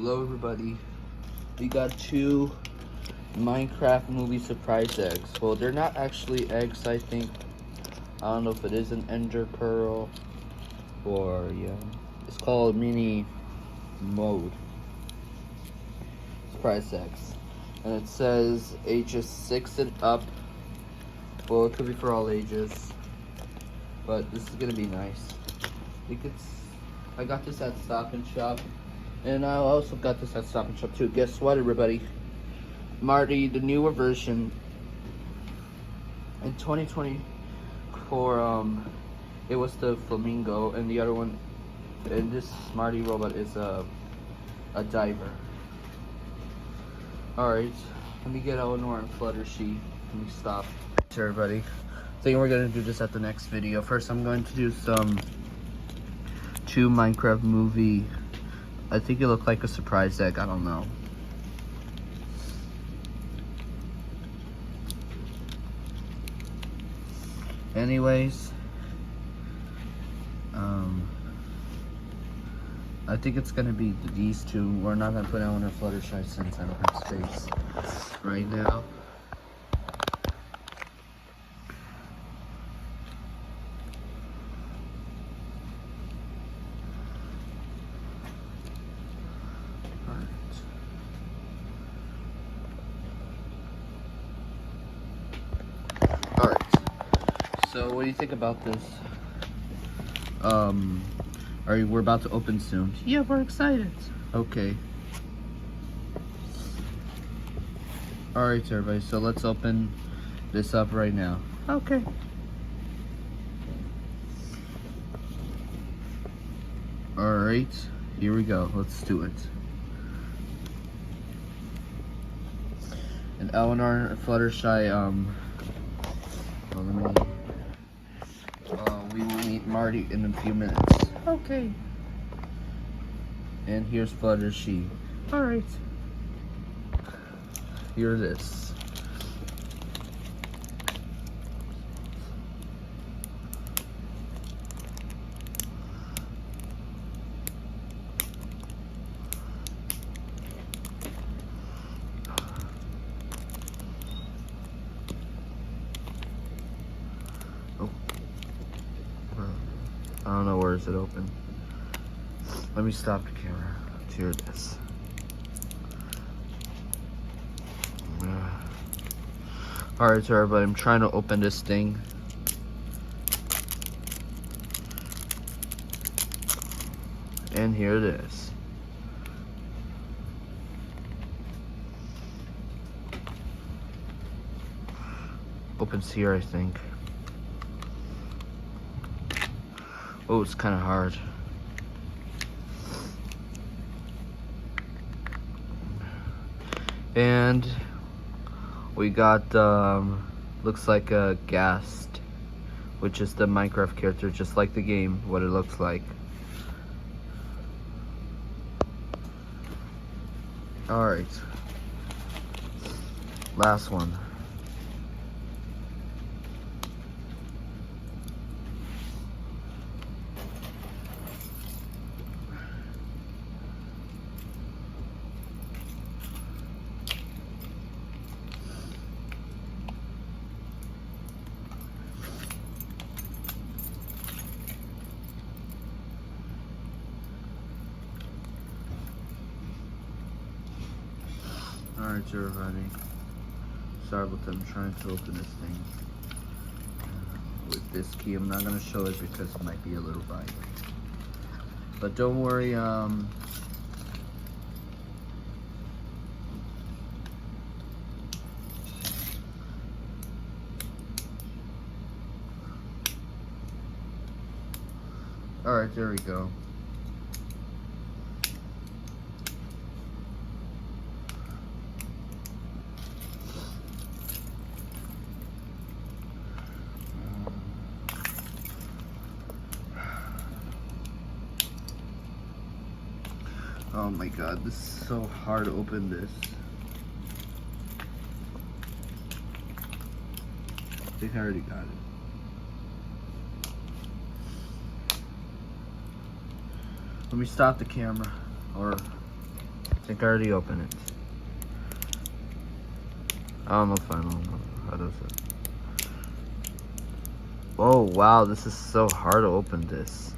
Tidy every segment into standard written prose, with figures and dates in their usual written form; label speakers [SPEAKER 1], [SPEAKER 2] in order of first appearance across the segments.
[SPEAKER 1] Hello everybody. We got two Minecraft movie surprise eggs. Well, they're not actually eggs, I think. I don't know if it is an ender pearl or yeah. It's called mini mode. Surprise eggs. And it says ages 6 and up. Well, it could be for all ages. But this is gonna be nice. I got this at Stop and Shop. And I also got this at Stop and Shop too. Guess what, everybody? Marty, the newer version in 2024, it was the flamingo, and the other one, and this Marty robot is a diver. Alright, let me get Elinor and Fluttershy. Let me stop. To everybody. I think we're gonna do this at the next video. First, I'm going to do two Minecraft movie. I think it looked like a surprise egg. I don't know. Anyways, I think it's gonna be these two. We're not gonna put Elinor Fluttershy since I don't have space right now. Alright, so what do you think about this? We're about to open soon. Yeah, we're excited. Okay. Alright, everybody, so let's open this up right now. Okay. Alright, here we go. Let's do it. And Elinor Fluttershy, we will meet Marty in a few minutes. Okay. And here's Fluttershy. Alright. Here it is. I don't know, where is it open? Let me stop the camera. Here it is. Alright, so everybody, I'm trying to open this thing. And here it is. Opens here, I think. Oh, it's kind of hard. And we got, looks like a Ghast, which is the Minecraft character, just like the game, what it looks like. Alright. Last one. Alright, everybody. Sorry about that. I'm trying to open this thing with this key. I'm not going to show it because it might be a little violent. But don't worry, Alright, there we go. Oh my god, this is so hard to open this. I think I already got it. Let me stop the camera, or think I already opened it. I don't know if I know how does it. Oh wow, this is so hard to open this.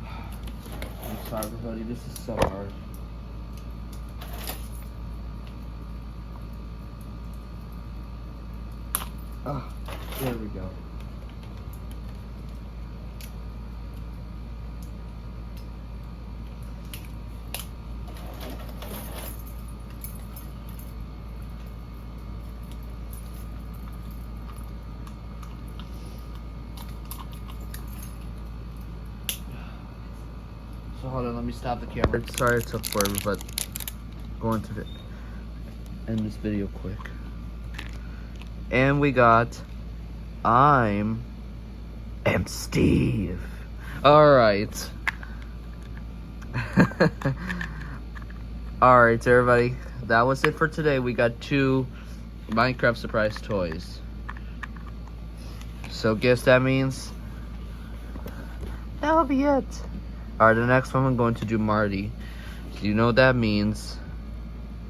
[SPEAKER 1] I'm sorry everybody, this is so hard. Oh, there we go. So hold on, let me stop the camera. Sorry it took forever, but going to end this video quick. And we got I'm Steve. Alright. Alright everybody. That was it for today. We got 2 Minecraft surprise toys. So guess that means that'll be it. Alright, the next one I'm going to do Marty. So you know what that means.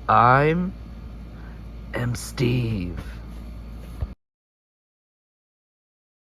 [SPEAKER 1] I'm Steve.